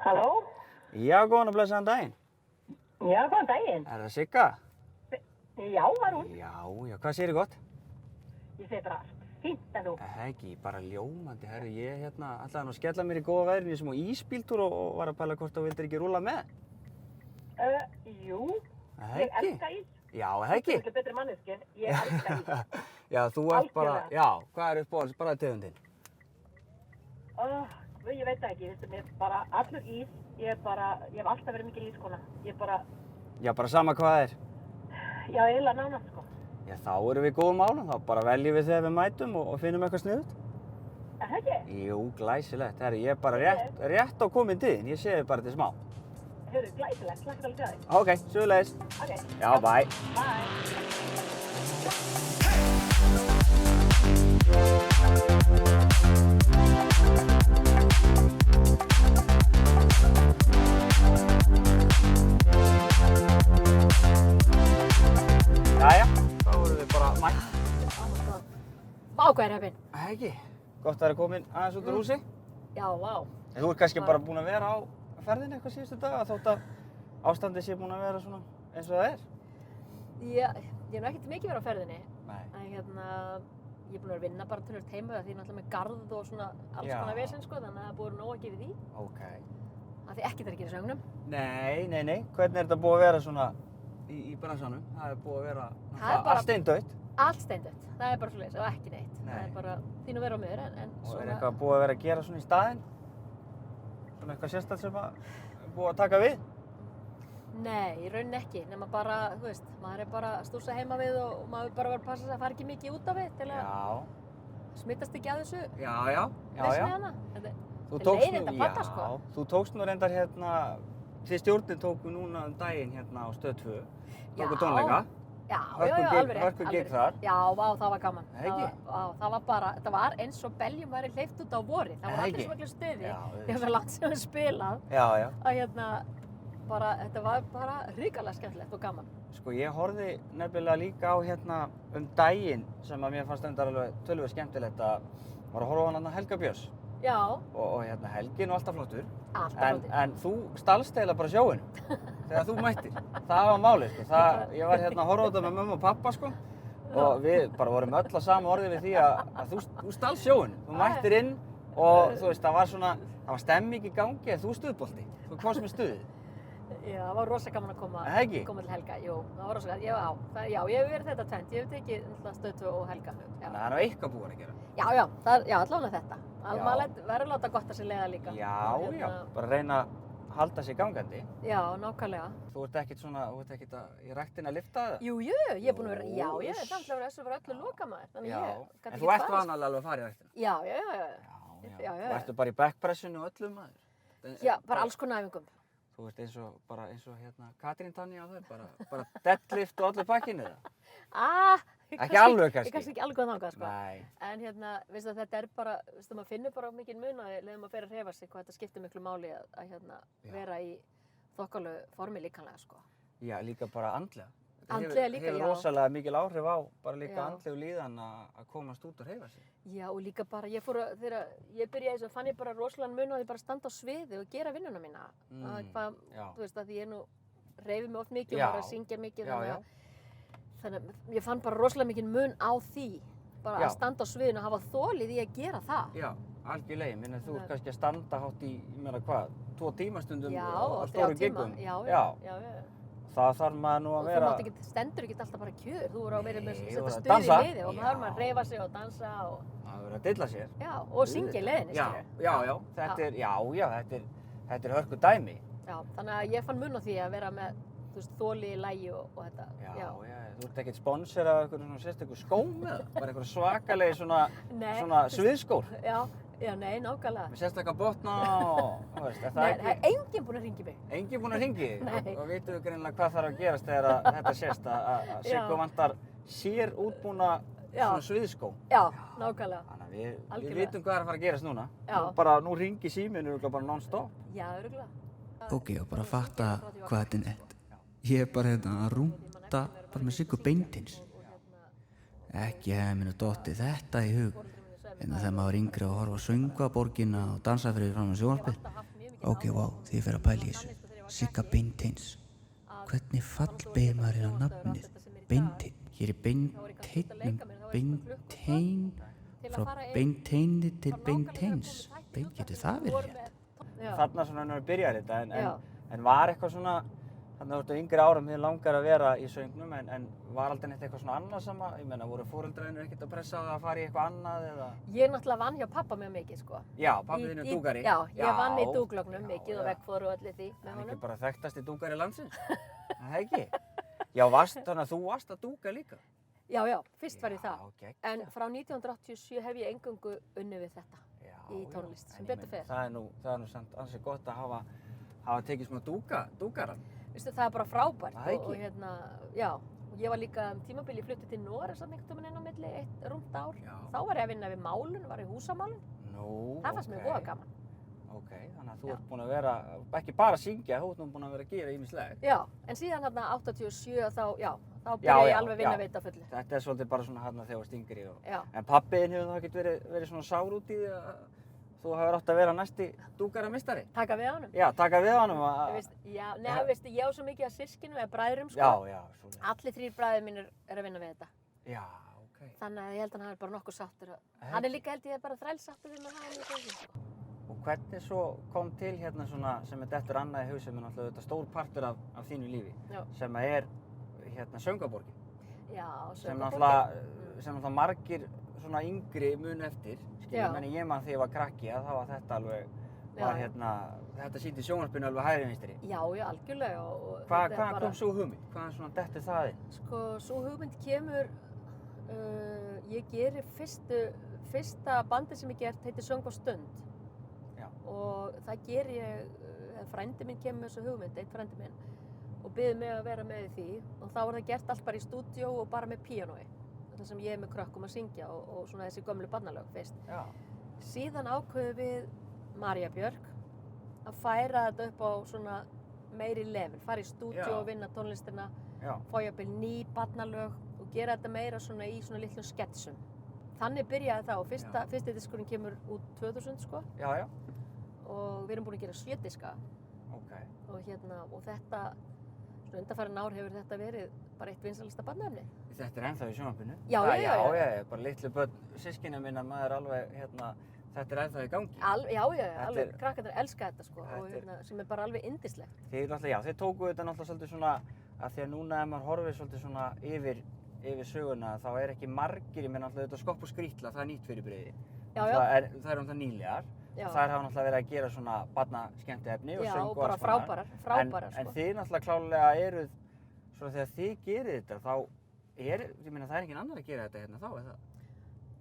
Halló? Já, góðan og blessaðan daginn. Já, góðan daginn. Er það Sigga? Já, var hún. Já, hvað segirðu gott? Ég segi bara fínt en þú. Ekki, bara ljómandi, herru, ég ætlaði nú að skella mér í góða veðrinu í smá ísbíltúr og var að pæla hvort þú vildir ekki rúlla með. Jú, Það ég ekki? elska ís. Já, það ekki? Þú ert betri manneskja, ég elska ís. Já, þú ert bara, Algjörlega. já, hvað er uppáhalds bara tegundin? Ég veit það ekki, veistu, mér bara allur ís, ég hef alltaf verið mikil ískona. Já, bara sama hvað það er. Já, eiginlega nánast, sko. Já, þá erum við í góðum málum, þá bara veljum við þegar við mætum og finnum eitthvað sniðugt. Er það ekki? Jú, glæsilegt, herru, ég er bara rétt á komin tíðin, ég sé þið bara til smá. Heyrðu, glæsilegt, hlakkar alveg til þig. Ok, sögulegis. Ok. Já, bye. Bye. Jæja, þá erum við bara mætt. Vá, hvað er heppinn? Það ekki. Gott að það er komin aðeins út úr húsi. Já, vá. En þú ert kannski bara búin að vera á ferðinni eitthvað síðustu daga þótt að ástandið sé búin að vera svona eins og það er. Ég er nú ekkert mikið verið á ferðinni. Nei. En ég er búin að vera að vinna bara tölvöld heima því ég er náttúrulega með garð og svona alls Já. konar vesen, sko, þannig að það búið nóg að gera í því. Ok. Af því ekkert er að gera í söngnum. Nei. Hvernig er þetta búið að vera svona í bransanum? Það er búið að vera Það er bara- allt steindautt. Allt steindautt. Það er bara svoleiðis og ekki neitt. Nei. Það er bara þín að vera á miður en Og er eitthvað búið að vera að gera svona í staðinn? Svona eitthvað sérstætt sem að er búið að taka við? Nei, í rauninni ekki. Nema bara, þú veist, maður er bara að stússa heima við og maður bara var að passa sig að fara ekki mikið út af við til að Já. smittast ekki að þessu Já. vesni hana. Þú Þetta er tókst leiðinda nú- padda, já, sko. Þú tókst nú reyndar þið stjórnin tóku núna um daginn á Stöð 2. Tóku Já. tónleika. Já, Hörku alveg rétt. hörku gig þar. Já, vá, það var gaman. Það ekki? Það var bara, það var eins og beljum væri hleypt út á vorið. Það Það var allir ekki? svo miklu stuði. Já, Ég hef svo langt sem við spilað Já. að þetta var bara hrikalega skemmtilegt og gaman. Sko ég horfði nefnilega líka á um daginn sem að mér fannst reyndar alveg tölvöld skemmtilegt að var að horfa á hann Helga Björns. Já, Og Helgi er nú alltaf flottur. alltaf flottir. En þú stalst eiginlega bara sjóinu þegar þú mættir. Það var málið, sko. Ég var að horfa á þetta með mömmu og pappa, sko. Og við bara vorum öll á sama orði við því að þú stalst sjóinu. Þú mættir inn og þú veist, það var stemming í gangi en þú stuðbolti. Þú komst með stuðið. Já, það var rosa gaman að koma Ekki? til Helga. Jú, það var rosa gaman. Já, ég hef verið þetta tvennt. Ég hef tekið Stöð 2 og Helga. Já. Þannig að það er eitthvað búið að gera. Já, allavega þetta. Alveg verður að láta gott að sér leiða líka. Já, bara reyna að halda sér gangandi. Já, nákvæmlega. Þú ert ekkert í ræktinni að lyfta það? Jú, ég er búin að vera, ég er samt að vera þessu fyrir öllu lokamaður. Þannig Já, ég gat en ekki þú ert farið, vanalega alveg að fara í ræktina? Já. Já. Þú ertu bara í backpressinu og öllum maður? Já, bara alls konar æfingum. Þú ert eins og Katrín Tanja á þau, bara deadlift og allir pakkinu það? Ekki alveg kannski? Ég kannski ekki alveg þangað, sko. Nei. En veistu að þetta er bara, veistu, maður finnur bara mikinn mun að leiðum að fyrir að hreyfa sig, hvað þetta skiptir miklu máli að vera í þokkalegu formi líkanlega, sko. Já, líka bara andlega. Andlega líka, Hefur já. rosalega mikil áhrif á bara líka Já. andlegu líðan að komast út og hreyfa sig. Já, og líka bara, þegar ég byrjaði þessu, fann ég bara rosalega mun á því bara að standa á sviði og gera vinnuna mína. Já. Þú veist, að ég hreyfi mig oft mikið Já. og var að syngja mikið, Já. þannig að ég fann bara rosalega mikinn mun á því, bara Já. að standa á sviðinu og hafa þolið í að gera það. Já, algjörlega. Minna þú ert kannski að standa hátt í, 2 tímastundum Já, á og 3 stórum tíma. giggum. Já. Það þarf maður nú að Og vera... þú stendur ekki alltaf bara kjur, þú voru að vera með Nei, setja og stuð í dansa. liði og maður að hreyfa sig og dansa og, að vera að dilla sér. og syngja í leiðinni, skilur. Já. Þetta er hörku dæmi. Já, þannig að ég fann mun á því að vera með, þú veist, þoli í lægi og þetta. Já. Þú ert ekkert sponsor af einhverjum sérstökum skóm eða? Bara einhverjum svakalegi svona sviðskór? Já, nei, nákvæmlega. Með sérstakka botna og, þú veist, er það Nei, ekki? það er enginn búinn að hringja mig. Enginn búinn að hringi? Nei. Og vitum við greinilega hvað þarf að gerast þegar að þetta sést að Siggu vantar sér útbúna svona sviðskó. Já, nákvæmlega. Þannig að við Algjörlega. vitum hvað er að fara að gerast núna. Já. Nú ringi síminn örugglega bara non-stop. Já, örugglega. Ok, og bara fatta hvað þetta er nett. Ég er bara að rúnta bara með Siggu beintins. Ekki hefði mér dottið þetta í hug. En þegar maður var yngri að horfa á Söngvaborgina og dansa fyrir fram á sjónvarpið. Ok, wow, því ég fer að pæla í þessu. Sigga Beinteins. Hvernig fallbeygir maður hérna nafnið? Beinteinn. Hér er Beinteinnum Beinteinn frá Beinteini til Beinteins. Getur það verið rétt? Þarna svona hann byrjar þetta, en var eitthvað svona, þannig að þú ert á yngri árum, þið langar að vera í söngnum, en var aldrei neitt eitthvað svona annað sama? Ég meina, voru foreldrarnir ekkert að pressa að fara í eitthvað annað eða? Ég náttúrulega vann hjá pappa mjög mikið, sko. Já, pabbi þinn er dúgari? Já, ég vann í dúglögnum mikið og veggfór og öllu því með Hann honum. ekki bara þekktasti dúgari landsins? Það ekki? Já, þannig að þú varst að dúga líka? Já, fyrst var ég það. Já, En frá 1987 hef ég eingöngu unnið við þetta í tónlist, sem betur fer. Það er nú samt ansið gott að hafa tekið smá dúgaran. Vistu, það er bara frábært Það ekki? og hérna, já. Og ég var líka tímabili, ég flutti til Noregs einhvern veginn inn á milli rúmt ár. Já. Þá var ég að vinna við málun, var í húsamálun. Nú, Það fannst mér voða gaman. Ok, þannig að þú ert búin að vera, ekki bara að syngja, þú ert nú búin að vera að gera ýmislegt. Já, en síðan hérna 87 þá byrjaði ég alveg að vinna við þetta fullu. Þetta er svolítið bara svona hérna þegar þú varst yngri. Já. En pabbiðinn hefur þá ekkert verið svona sár út í því að þú hefur átt að vera næsti dúgarameistari? Taka við honum. Já, taka við honum. Veistu, ég á svo mikið af systkinum eða bræðrum, sko. Já, svona. Allir 3 bræður mínir er að vinna við þetta. Já, ok. Þannig að ég held að hann er bara nokkuð sáttur. Hann er líka held ég bara þrælsáttur við með hann í þessu, sko. Og hvernig svo kom til hérna svona sem er dettur annað í hug sem er náttúrulega þetta stór partur af þínu lífi, Já. sem er hérna Söngvaborgin, Já, sem náttúrulega margir svona yngri mun eftir, Já. menn ég man þegar ég var krakki að þá var þetta alveg, þetta sýndi sjónvarpinu alveg hægri vinstri. Já, algjörlega. Hvað kom svo hugmynd? Hvað svona dettur það inn? Sko, svo hugmynd kemur, ég geri fyrsta bandið sem ég gert heitir Söng og stund. Já. Og það ger ég, frændi minn kemur með þessu hugmynd, einn frændi minn, og biður mig að vera með í því. Og þá var það gert allt bara í stúdíó og bara með píanói. Það sem ég er með krökkum að syngja og svona þessi gömlu barnalög fyrst. Já. Síðan ákveðum við María Björk að færa þetta upp á svona meiri level, fara í stúdíó og vinna tónlistina, fá jafnvel ný barnalög og gera þetta meira svona í svona litlum sketsum. Þannig byrjaði það og fyrsti diskurinn kemur út 2000, sko. Já. Og við erum búin að gera 7 diska. Ok. Og þetta, svona undanfarin ár hefur þetta verið bara eitt vinsælasta barnaefni. Þetta er ennþá í sjónvarpinu? Já, bara litlu börn, systkini minna, maður alveg, þetta er ennþá í gangi. Alveg, krakkarnir elska þetta, sko, og sem er bara alveg yndislegt. Þeir tóku þetta náttúrulega svolítið svona, af því að núna ef maður horfir svolítið svona yfir söguna, þá er ekki margir, ég meina alltaf þetta Skopp og skrýtla, það er nýtt fyrirbrigði. Það eru náttúrulega nýlegar. Þær hafa náttúrulega verið að gera svona barnaskemmtiefni og söng og alls konar. Já, og bara frábærar, sko. En þið náttúrulega klálega eruð, svona þegar þið gerir þetta, þá ég meina það er engin annar að gera þetta hérna þá, eða það?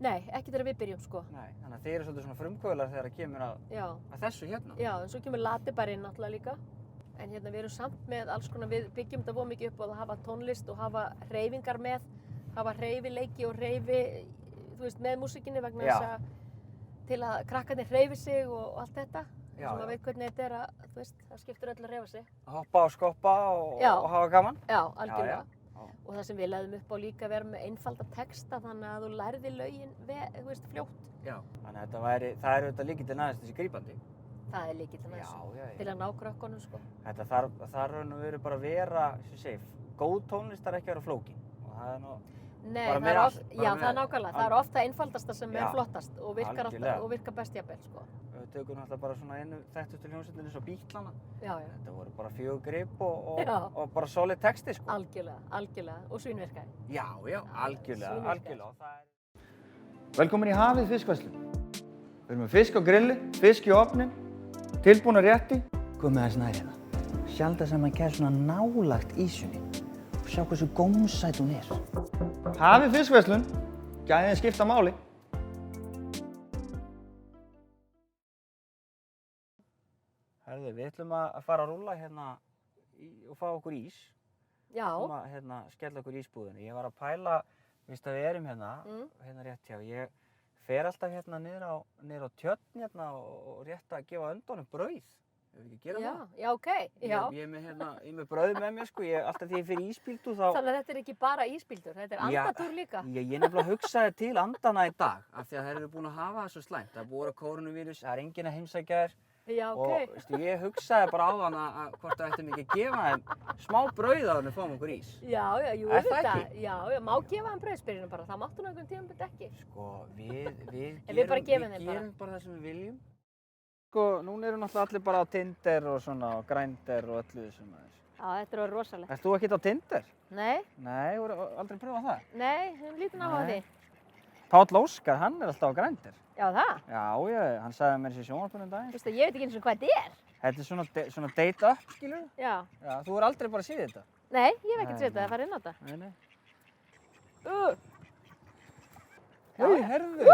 Nei, ekki þegar við byrjum, sko. Nei, þannig að þið eru svolítið svona frumkvöðlar þegar það kemur að þessu hérna. Já, en svo kemur Latibærinn náttúrulega líka. En hérna við erum samt með alls konar, við byggjum þetta voða mikið upp á að hafa tónlist og hafa hreyfingar með, hafa hreyfileiki og þú veist, með músíkinni vegna þess að til að krakkarnir hreyfi sig og allt þetta. Sem maður veit hvernig þetta er að, þú veist, það skiptir öll að hreyfa sig. Hoppa og skoppa og hafa gaman? Já, algjörlega. Og það sem við leiðum upp á líka að vera með einfalda texta þannig að þú lærði lögin, þú veist, fljótt. Já. Þannig að það eru þetta lykillinn aðeins þessi grípandi. Það er lykillinn aðeins til að ná krökkunum, sko. Þetta þarf raun og veru bara að vera, sem ég segi, góð tónlist þarf ekki að vera flókin. Og það er nú Nei, það er nákvæmlega. Það er oft það einfaldasta sem er flottast og virkar best jafnvel, sko. Við tökum náttúrulega bara svona einu þekktustu hljómsveitinni eins og Bítlana. Já. Þetta voru bara 4 grip og bara solid texti, sko. Algjörlega. Og svínvirkaði. Já, algjörlega. Velkomin í Hafið fiskverslun. Við erum með fisk á grilli, fisk í ofnin, tilbúna rétti. Komið aðeins nær hérna. Sjaldan sem maður kemur svona nálagt ísunni og sjá hversu gómsæt hún er. Hafið fiskverslun, gæðin skipta máli. Herðu, við ætlum að fara að rúlla hérna og fá okkur ís. Já. Skella okkur í ísbúðinni. Ég var að pæla, víst að við erum hérna rétt hjá. Ég fer alltaf hérna niður á tjörn hérna og rétt að gefa öndunum brauð. Ef við ekki gera það? Já, ok. Ég er með brauð með mér, sko. Alltaf þegar ég fer í ísbíltúr þá... Þannig að þetta er ekki bara ísbíltúr, þetta er andatúr líka. Ég nefnilega hugsaði til andana í dag, af því að þeir eru búin að hafa það svo slæmt. Það er búið að kórónuvírus, það er enginn að heimsækja þér. Já, Og ok. veistu, ég hugsaði bara á hann að hvort við ættum ekki að gefa þeim smá brauð á hann og fáum okkur ís. Já, jú, Er það auðvitað. ekki? Já, má gefa þeim brauðspyrjunum bara. Það máttu nú einhvern tíma ekki. Sko, við En við bara gefum við þeim bara. gerum bara það sem við viljum. Sko, núna eru náttúrulega allir bara á Tinder og svona, og Grindr og öllu þessum aðeins. Já, þetta var rosalegt. Ert þú ekkert á Tinder? Nei, Nei, þú voru aldrei pröfað það? nei, hún lítið á Nei. því. Páll Óskar, hann er alltaf á Grindr. Já, það. Já, hann sagði mér þessi sjónvarpinu daginn. Veistu, ég veit ekki eins og hvað þetta er. Þetta er svona date up, skilur þú? Já. Já, þú er aldrei bara að sé þetta. Nei, ég hef ekkert Nei, séð þetta, nei. það fara inn á þetta. Nei, nei. Já. Hei, herðu!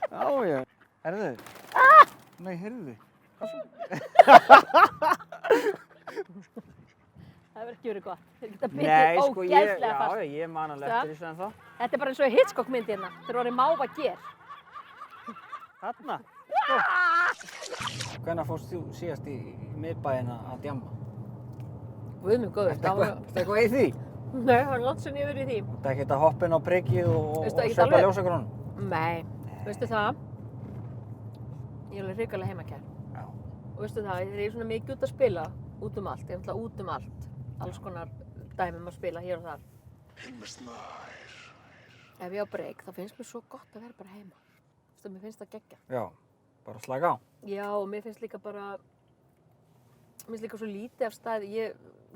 Já, herðu. Nei, herðu. Það verður ekki verið gott. Þeir geta bitið Nei, sko, ógeðslega fast. ég man alveg eftir þessu en þá. Þetta er bara eins og Hitchcock mynd hérna. Þeir voru máva ger. Þarna, sko. Hvenær fórst þú síðast í miðbæinn að djamma? Guð minn góður. Ertu eitthvað í því? Nei, það var langt sem ég verið í því. Þú ert ekki að hoppa inn á priggið og Veistu, ekkert söpa alveg. ljósakrónum? Nei. Veistu það? Ég er alveg hrikalega heimakær. Já. Og veistu það, þegar ég er svona mikið út að spila, út um allt, ég er náttúrulega út um allt. Alls konar dæmum að spila hér og þar. Ef ég á break, þá finnst mér svo gott að vera bara heima. Veistu, mér finnst það geggjað. Já, bara slaka á. Já, og mér finnst líka bara, mér finnst líka svo lítið af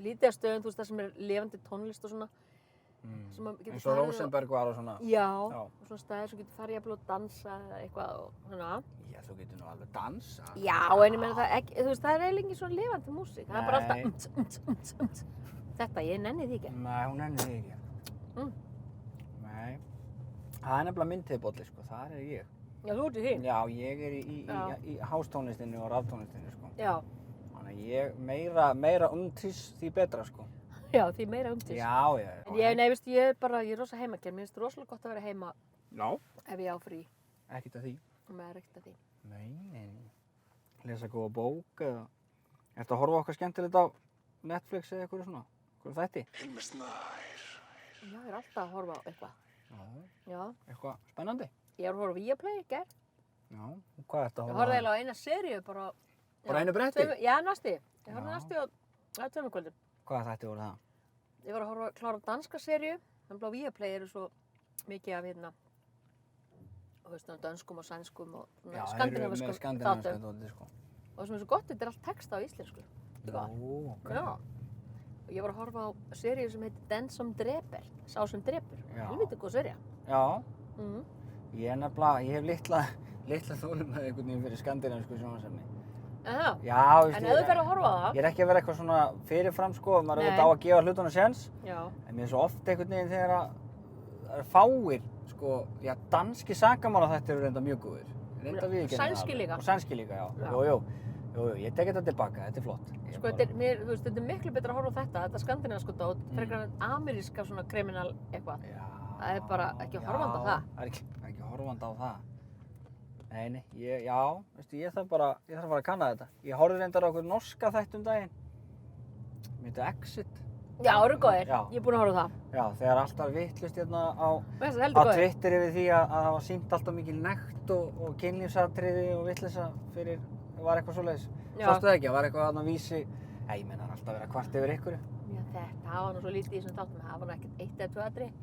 lítið af stöðum, þú veist, það sem er lifandi tónlist og svona. Sem að getur Eins og farið Rósenberg var og svona. Já, Já. og svona staðir sem getur farið jafnvel og dansa eða eitthvað og svona. Já, þú getur nú alveg dansa. Já, en ég meina það ekki, þú veist, það er eiginlega ekki svona lifandi músík. Það er bara Nei. alltaf Þetta, ég nenni því ekki. Nei, hún nennir því ekki. Nei. Það er nefnilega minn tilbolli, sko. Þar er ég. Já, þú ert í því? Já, ég er Já. í hástónlistinni og raftónlistinni, sko. Já, Þannig að ég meira umtrís því betra, sko. já, því meira umtís. Já. En nei, veistu, ég er rosa heimakær. Mér finnst rosalega gott að vera heima Já. ef ég á frí. Ekkert að því. Og maður er ekkert að því. Nei. Lesa góða bók eða... Ertu að horfa á okkar skemmtilegt á Netflix eða eitthvað svona? Hvað þætti? Já, ég er alltaf að horfa á eitthvað. Já, Eitthvað spennandi? ég er að horfa á Viaplay í gær. Já. Og hvað ertu að Ég horfa horfði eiginlega á eina seríu bara. Bara já, einu bretti? Já, næstu. Ég Já. horfði næstu á tveimur kvöldum. Hvað þætti voru það? Ég var að horfa klára á danska seríu. Þannig að Viaplay eru svo mikið af hérna, þú veist, dönskum og sænskum og Já, skandinavískum með skandinavískum dóti, sko. Og það sem er svo gott, þetta er allt text á íslensku. Þetta er gott. Ok. Já. Og ég var að horfa á seríu sem heitir Den som dreper, sá sem drepur. Já. Helviti góð sería. Já. Mhm. Ég hef litla þólum með einhvern veginn fyrir skandinavísku sjónvarpsefni. Aha. Já, En ef þú fer að horfa á það. Ég er ekki að vera eitthvað svona fyrirfram, sko. Maður er Nei. auðvitað á að gefa hlutunum séns. Já. En mér er svo oft einhvern veginn þegar að það eru fáir, sko, já, danski sakamálaþættir eru reynda mjög góðir. Reynda viðurkenni það Sænskir alveg. líka. Og sænskir líka, já. Já. Jú, ég tek þetta tilbaka, þetta er flott. Ég Sko, bara- þú veist, þetta er miklu betra að horfa á þetta skandinavísku dót, frekar en ameríska svona kriminal eitthvað. Já. Það er bara ekki horfandi á það. Það er ekki horfandi á það. Nei, veistu, ég þarf bara að fara að kanna þetta. Ég horfði reyndar á okkur norska þætt daginn. Mér heitir Exit. Já, eru góðir. Já. Ég er búin að horfa á það. Já, þegar allt var vitlaust hérna á Mér finnst það heldur góðir. Twitter yfir því að það var sýnt alltaf mikil nekt og kynlífsatriði og vitleysa fyrir, var eitthvað svoleiðis. Já. Sástu það ekki? Það var eitthvað þarna vísi. Nei, ég meina, það er alltaf verið að kvarta yfir ykkur. Já, þetta var nú svo lítið í þessum þáttum, það var nú ekkert 1 eða 2 atriði.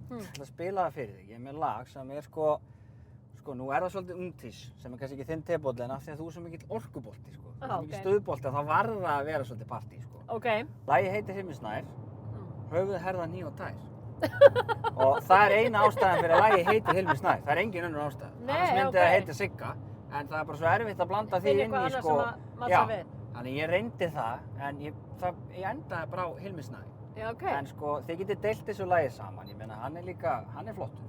Ég ætla að spila það fyrir þig. Ég er með lag sem er sko, nú er það svolítið umtís, sem er kannski ekki þinn tebolli, en af því að þú er svo mikill orkubolti, sko. Þú er svo mikill stuðbolti, þá varð það að vera svolítið partí, sko. Ok. Lagið heitir Himminsnær, höfuð, herða, hný og tær. Og það er eina ástæðan fyrir að lagið heitir Himminsnær. Það er engin önnur ástæð. Nei, Annars myndi ok. það heita Sigga, en það er bara svo erfitt að blanda því inn í, sko. Já. Við. Þannig ég reyndi það, en ég endaði bara á Himminsnær. Já, ok. En sko, þið getið deilt þessu lagi saman. Ég meina, hann er flottur.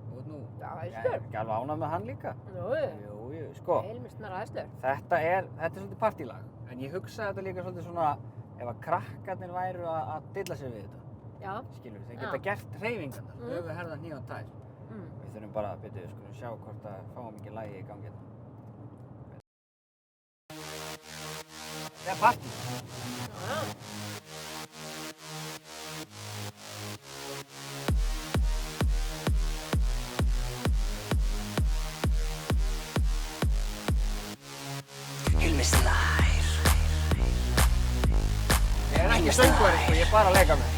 Þú veit nú, Já, ég æðislegur. er ekki alveg ánægð með hann líka. Jú, sko, Heilmistnar aðeinslur. þetta er svolítið partílag. En ég hugsaði þetta líka svolítið svona, ef að krakkarnir væru að dilla sig við þetta. Já. Skilur, þeir geta gert hreyfingarnar, höfuð, herða, hný og tær. Mm. Við þurfum bara að byrja, skulum sjá hvort að fáum ekki lagi í gangi hérna. Það er partí. Já. Ég er ekki söngvari, sko, ég er bara að leika mér.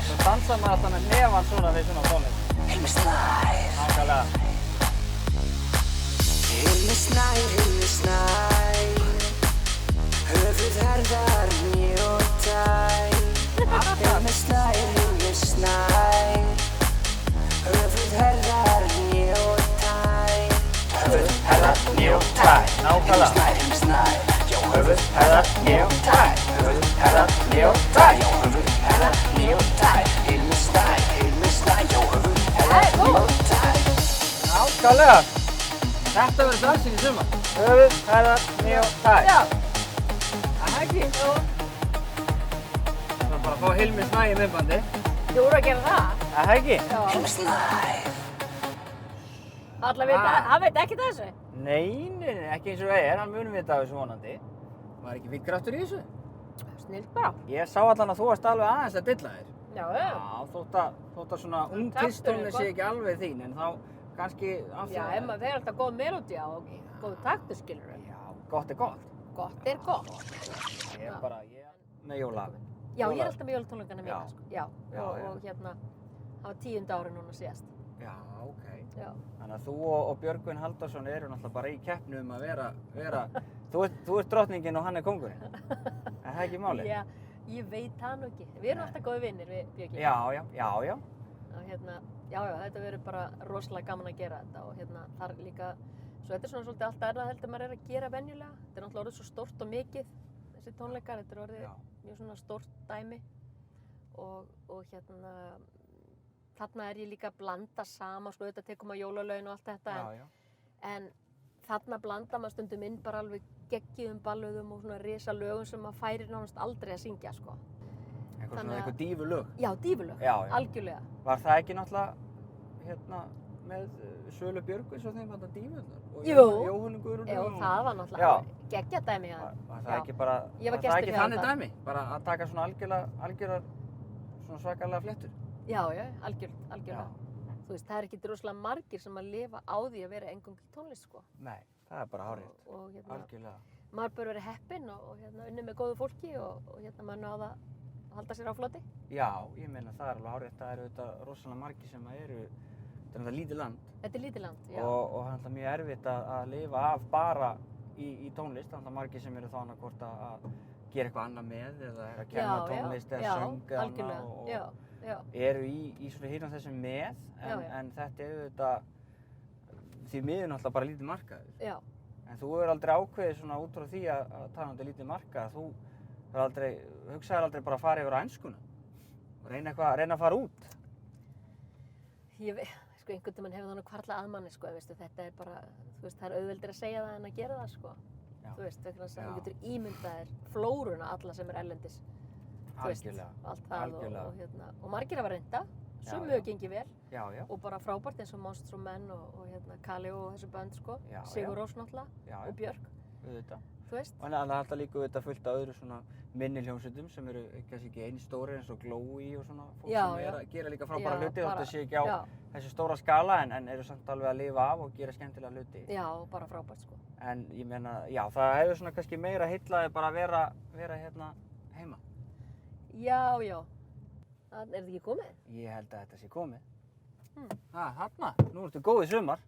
Svo dansa maður alltaf með nefan svona við svona tónlist. Nákvæmlega. Höfuð, herðar, hné og tær. Hilmi Snær, höfuð, herðar, hné og tær. Höfuð, herðar, hné og tær. Nákvæmlega. Hilmi Snær, Höfuð, herðar, hné og tær. Höfuð, herðar, hné og tær. höfuð, herðar, hné og tær. Hilmi Snær, já, höfuð, herðar, hné og tær. Nákvæmlega. Þetta verður dansinn í sumar. Höfuð, herðar, hné og tær. Já. Það er ekki. Jú. Það er bara að fá Hilmi Snæ í myndbandi. Þú voru að gera það? Það er ekki. Já. Hilmi Snær. Alla veit, hann veit ekki þessu. Nei, ekki eins og hann munum vita af þessu vonandi. Var ekki fínn kraftur í þessu? Snilt bara. Ég sá allan að þú varst alveg aðeins að dilla þér. Já. Þótt að svona ung Krafturinn, pistónu sé gott. ekki alveg þín, en þá kannski Já, ef maður fer alltaf góð melódía og góð taktur, skilur við. Já, gott er gott. Gott er gott. Ég er með jólahafinn. Já, ég er alltaf með jólatónleikana mína, Já. sko. Já, Já, og já. hérna, það var 10. ári núna síðast. Já, ok. Já. Þannig að þú og Björgvin Halldórsson eru náttúrulega bara í keppni um að vera þú ert drottningin og hann er kóngurinn. Er það ekki málið? Já, ég veit það nú ekki. Við erum alltaf góði vinnir við Björgvin. Já. Og hérna, já, þetta verður bara rosalega gaman að gera þetta og hérna, þar líka, svo þetta er svona svolítið allt annað heldur maður er að gera venjulega. Þetta er náttúrulega orðið svo stórt og mikið, þessi tónleikar, þetta er orðið mjög svona stórt dæmi og hérna, þarna er ég líka að blanda saman, sko, þetta tekur maður jólalögin og allt þetta, en þarna blanda maður stundum inn bara alveg geggjuðum ballöðum og svona risa lögum sem maður færir nánast aldrei að syngja, sko. Eitthvað dífulög. Já, dífulög, Já. algjörlega. Var það ekki náttúrulega hérna með Sölu Björgvins og þeim þarna dífurnar? Jú. Jóhannu Guðrúnu? Já, það var náttúrulega geggjað dæmi hjá þeim. Var það ekki bara, Ég var var það gestur ekki hjá þannig þetta. dæmi? Bara að taka svona algjörar svona svakalega fléttur? Já, algjörlega. Þú veist, það er ekki droslega margir sem að lifa á því að vera eingöngu í tónlist, sko. Nei, það er bara hárrétt. Og hérna, Algjörlega. maður bör vera heppinn og hérna unnið með góðu fólki og hérna maður náða að halda sér á floti. Já, ég meina það er alveg hárrétt. Það eru auðvitað rosalega margir sem eru, þetta er náttúrulega lítið land. Þetta er lítið land, já. Og það er náttúrulega mjög erfitt að lifa af bara í tónlist. Það er náttúrulega margir sem eru þá annarkvort að gera eitthvað annað með eða er að kenna tónlist eða söng eða annað og eru í svona hérna þessum með en þetta er auðvitað því miður náttúrulega bara lítið markaður. Já. En þú hefur aldrei ákveðið svona út frá því að tala um þetta lítið markað. Þú hugsaðir aldrei bara að fara yfir á enskuna og reyna að fara út. Ég veit, sko, einhvern veginn hefur það nú hvarflað að manni, sko, veistu, þetta er bara, þú veist, það er auðveldir að segja það en að gera það, sko. Já. Þú veist, vegna þess að þú getur ímyndaðir flóruna alla sem er erlendis. Algjörlega. Allt það og hérna, og margir hafa reynda, sumu hefur gengið vel og bara frábært eins og Monsters og Menn og hérna Kali og þessu bönd, sko, Sigur Rós náttúrulega og Björk. Auðvitað. Þú veist? Og það er alltaf líka auðvitað fullt af öðru svona minni hljómsveitum sem eru kannski ekki eins stórir eins og Glói og svona fólk sem er að gera líka frábæra hluti þótt það sé ekki á þessu stóra skala en eru samt alveg að lifa af og gera skemmtilega hluti. Já, bara frábært, sko. En ég meina, já, það hefur svona kannski meira heillaði bara að vera hérna heima. Já. Er þetta ekki komið? Ég held að þetta sé komið. Þarna, nú ertu góð í sumar.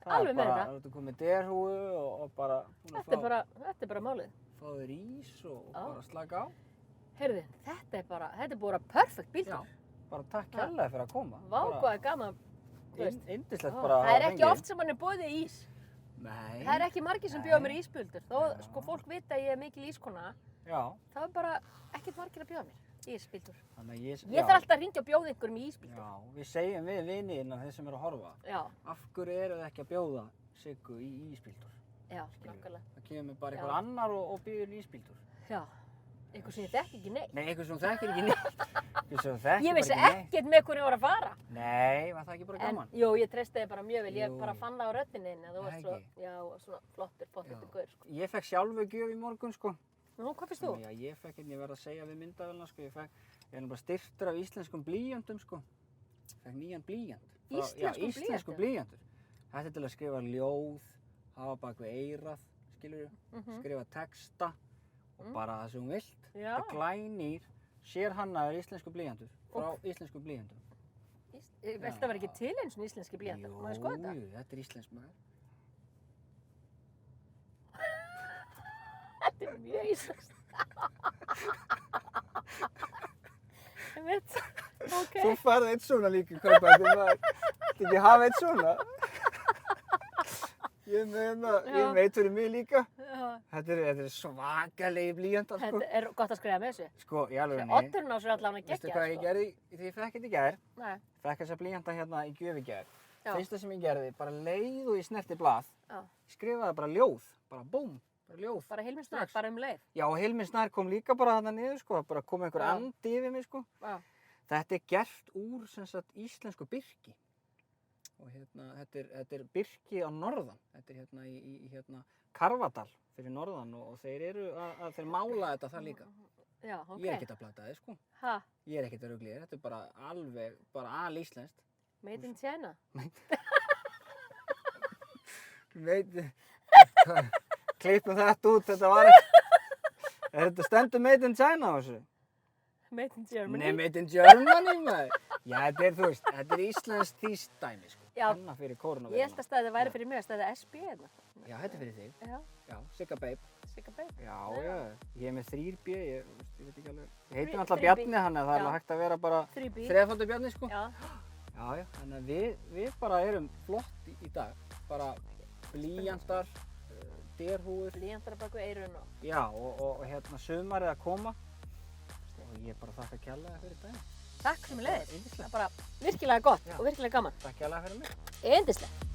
Alveg með þetta. Nú ertu komið derhúfu og bara... Þetta er bara málið. Fá þér ís og bara slaka á. Heyrðu, þetta er bara perfect bíltúr. Já, bara takk kærlega fyrir að koma. Vá, hvað er gaman. Yndislegt bara að það er ekki oft sem hann er boðið ís. Nei. Það er ekki margir sem bjóða mér ísbíltur. Þó, sko, fólk vita að ég er mikil ískona. Já. Það er bara ekkert margir að bjóða mér ísbíltur. Ég þarf alltaf að hringja og bjóða einhverjum í ísbíltur. Já, við segjum við vinina þeir sem eru að horfa. Já. Af hverju eru þið ekki að bjóða Siggu í ísbíltur? Já, nákvæmlega. Það kemur bara einhver annar og býður í ísbíltur. Já. Einhver sem ég þekki ekki neitt. Nei, einhver sem þekkir ekki neitt. Ég vissi ekkert með hvernig ég var að fara. Nei, var það ekki bara gaman? Jú, ég treysti þig bara mjög vel. Ég bara fann það á röddinni þinni að þú varst svona flottur gaur, sko. Ég fekk sjálfu gjöf í morgun, sko. Nú, hvað finnst þú? Já, ég verð að segja við myndavélina, sko. Ég er bara styrktur af íslenskum blýöntum, sko. Ég fekk nýjan blýant. Íslenskum blýantur? Þetta er til að skrifa ljóð, hafa bak við eyrað, skilurðu, skrifa texta og bara það sem hún vilt. Já. Þetta glænýr, sérhannaður íslensku blýantur frá íslensku blýantum. Velta vera ekki til eins og íslenski blýantar? Má ég skoða þetta? Jú, þetta er íslensk maður. Þetta er mjög íslenskt. Ég veit, ok. Þú færði eitt svona líka, Kaupbæti maður. Þetta ekki hafa eitt svona. Ég veit fyrir mig líka. Já. Þetta er svakalegi blýantar, sko. Þetta er gott að skrifa með þessu. Sko, í alveg Oddurinn á sér allavega geggjað, Veistu hvað ég gerði þegar ég fekk þetta í gær? Nei. Fekk þessa blýanta hérna í gjöf í gær. Já. Fyrsta sem ég gerði, bara leið og ég snerti blað. Já. Ég skrifaði bara ljóð, bara búm, bara ljóð. Bara Hilmir Snær, bara um leið. Já, og Hilmir Snær kom líka bara þarna niður, sko, bara kom einhver Já. andi yfir mig, sko. Já. Þetta er gert úr, sem sagt, íslensku birki. Og hérna, þetta er birki á norðan. Þetta er hérna í hérna Karfadal fyrir norðan og þeir eru að þeir mála þetta þar líka. Já, ok. Ég er ekkert að plata þið, sko. Ha? Ég er ekkert að rugla þér, þetta er bara alveg, bara alíslenskt. Made in China? Klippum þetta út, þetta var ekki... Þetta stendur Made in China á þessu? Made in Germany? Nei, Made in Germany, maður. Já, þetta er, þú veist, þetta er íslenskt þýskt dæmi, sko. Já. Hanna fyrir kórunaveirum. Ég held að stæðið væri fyrir mig að stæðið SB hérna. Já, þetta er fyrir þig. Já. Já, Sigga Babe. Sigga Babe. Já, já. Ég er með 3B, ég veit ekki alveg. Ég heiti Þrý- náttúrulega 3B. Bjarni, þannig að það er Já. alveg hægt að vera bara 3B. þrefaldur Bjarni, sko. Já. Já, já. Þannig að við bara erum flott í dag. Bara blýantar, derhúfur. Blýantar að baka eyrun og... Já, og hérna sumarið að koma. Og ég bara þakka kærlega fyrir daginn. Takk sem er leiðis. Yndislegt. Það er bara virkilega gott Já. og virkilega gaman. Takk kærlega fyrir mig. Yndislegt.